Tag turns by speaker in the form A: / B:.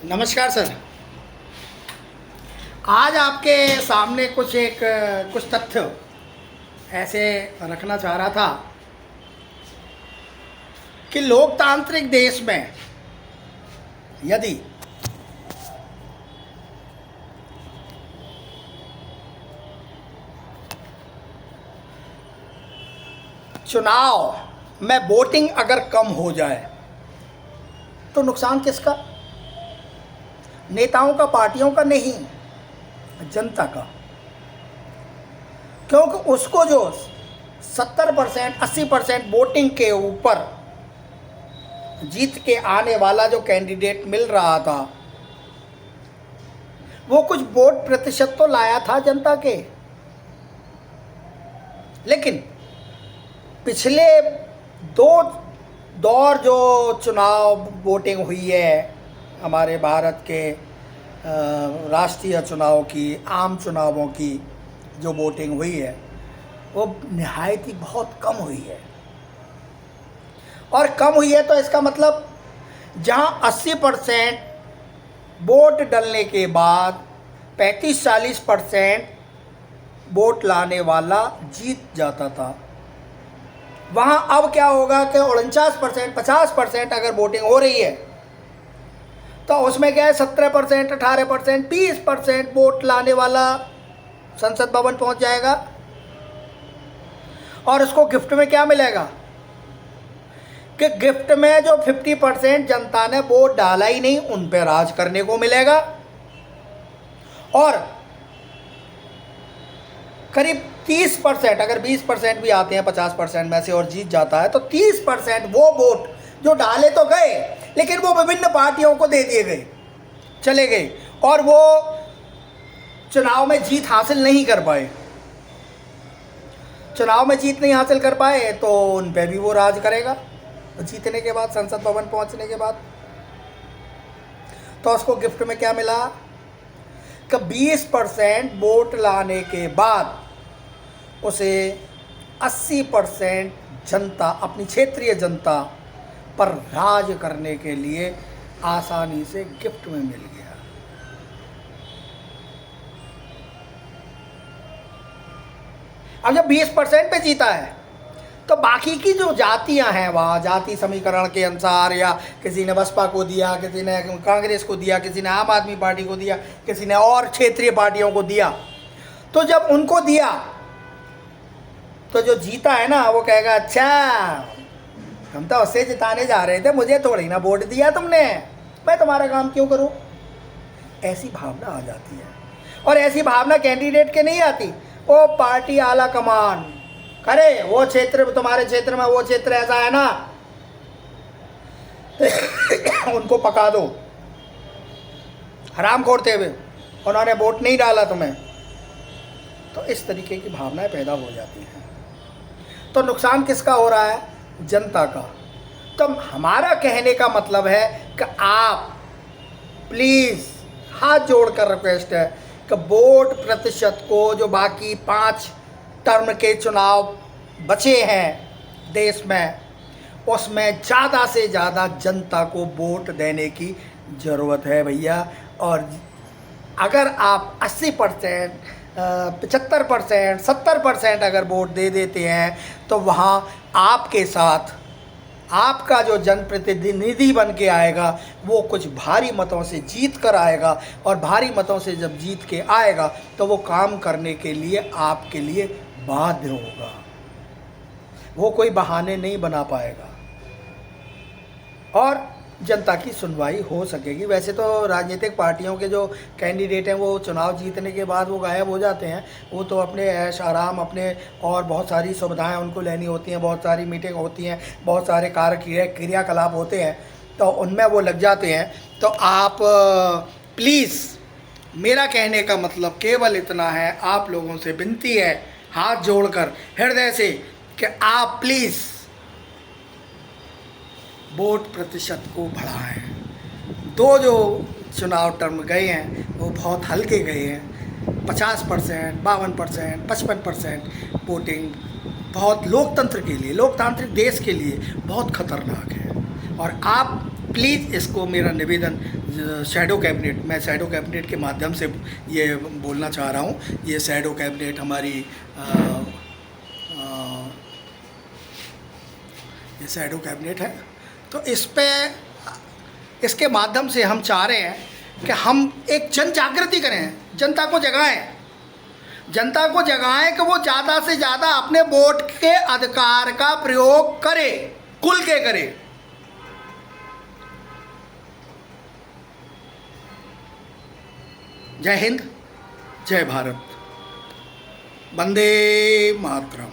A: नमस्कार सर। आज आपके सामने कुछ तथ्य ऐसे रखना चाह रहा था कि लोकतांत्रिक देश में यदि चुनाव में वोटिंग अगर कम हो जाए तो नुकसान किसका? नेताओं का, पार्टियों का नहीं, जनता का। क्योंकि उसको जो 70% 80% वोटिंग के ऊपर जीत के आने वाला जो कैंडिडेट मिल रहा था वो कुछ वोट प्रतिशत तो लाया था जनता के। लेकिन पिछले दो दौर जो चुनाव वोटिंग हुई है हमारे भारत के राष्ट्रीय चुनाव की, आम चुनावों की जो वोटिंग हुई है वो निहायत ही बहुत कम हुई है। और कम हुई है तो इसका मतलब जहां 80% वोट डलने के बाद 35-40% वोट लाने वाला जीत जाता था, वहां अब क्या होगा कि 49% 50% अगर वोटिंग हो रही है तो उसमें क्या है 17% 18% 20% वोट लाने वाला संसद भवन पहुंच जाएगा। और उसको गिफ्ट में क्या मिलेगा कि गिफ्ट में जो 50% जनता ने वोट डाला ही नहीं उन पर राज करने को मिलेगा। और करीब 30%, अगर 20% भी आते हैं 50% में से और जीत जाता है तो 30% वो वोट जो डाले तो गए लेकिन वो विभिन्न पार्टियों को दे दिए गए, चले गए और वो चुनाव में जीत हासिल नहीं कर पाए। चुनाव में जीत नहीं हासिल कर पाए तो उन पे भी वो राज करेगा जीतने के बाद, संसद भवन पहुंचने के बाद। तो उसको गिफ्ट में क्या मिला कि 20% वोट लाने के बाद उसे 80% जनता, अपनी क्षेत्रीय जनता पर राज करने के लिए आसानी से गिफ्ट में मिल गया। अब जब 20% पे जीता है तो बाकी की जो जातियां हैं वहाँ जाति समीकरण के अनुसार, या किसी ने बसपा को दिया, किसी ने कांग्रेस को दिया, किसी ने आम आदमी पार्टी को दिया, किसी ने और क्षेत्रीय पार्टियों को दिया, तो जब उनको दिया तो जो जीता है ना वो कहेगा अच्छा हम तो उससे जिताने जा रहे थे, मुझे थोड़ी ना वोट दिया तुमने, मैं तुम्हारा काम क्यों करूं। ऐसी भावना आ जाती है। और ऐसी भावना कैंडिडेट के नहीं आती, वो पार्टी आला कमान करे, वो क्षेत्र, तुम्हारे क्षेत्र में वो क्षेत्र ऐसा है ना उनको पका दो हराम खोरते हुए, उन्होंने वोट नहीं डाला तुम्हें। तो इस तरीके की भावनाएं पैदा हो जाती हैं। तो नुकसान किसका हो रहा है? जनता का। तो हमारा कहने का मतलब है कि आप प्लीज़, हाथ जोड़कर रिक्वेस्ट है कि वोट प्रतिशत को, जो बाकी 5 टर्म के चुनाव बचे हैं देश में, उसमें ज़्यादा से ज़्यादा जनता को वोट देने की ज़रूरत है भैया। और अगर आप 80%, 75%, 70% अगर वोट दे देते हैं तो वहाँ आपके साथ आपका जो जनप्रतिनिधि बन के आएगा वो कुछ भारी मतों से जीत कर आएगा। और भारी मतों से जब जीत के आएगा तो वो काम करने के लिए आपके लिए बाध्य होगा, वो कोई बहाने नहीं बना पाएगा और जनता की सुनवाई हो सकेगी। वैसे तो राजनीतिक पार्टियों के जो कैंडिडेट हैं वो चुनाव जीतने के बाद वो गायब हो जाते हैं, वो तो अपने ऐश आराम, अपने और बहुत सारी सुविधाएं उनको लेनी होती हैं, बहुत सारी मीटिंग होती हैं, बहुत सारे क्रियाकलाप होते हैं, तो उनमें वो लग जाते हैं। तो आप प्लीज़, मेरा कहने का मतलब केवल इतना है, आप लोगों से विनती है हाथ जोड़कर हृदय से कि आप प्लीज़ वोट प्रतिशत को बढ़ाएं। दो जो चुनाव टर्म गए हैं वो बहुत हल्के गए हैं। 50%, 52%, 55% वोटिंग बहुत लोकतंत्र के लिए, लोकतांत्रिक देश के लिए बहुत ख़तरनाक है। और आप प्लीज़ इसको, मेरा निवेदन शैडो कैबिनेट, मैं शैडो कैबिनेट के माध्यम से ये बोलना चाह रहा हूँ। ये शैडो कैबिनेट हमारी ये शैडो कैबिनेट है। तो इसके माध्यम से हम चाह रहे हैं कि हम एक जन जागृति करें, जनता को जगाएं, जनता को जगाएं कि वो ज़्यादा से ज़्यादा अपने वोट के अधिकार का प्रयोग करे, खुल के करे। जय हिंद, जय भारत, वंदे मातरम।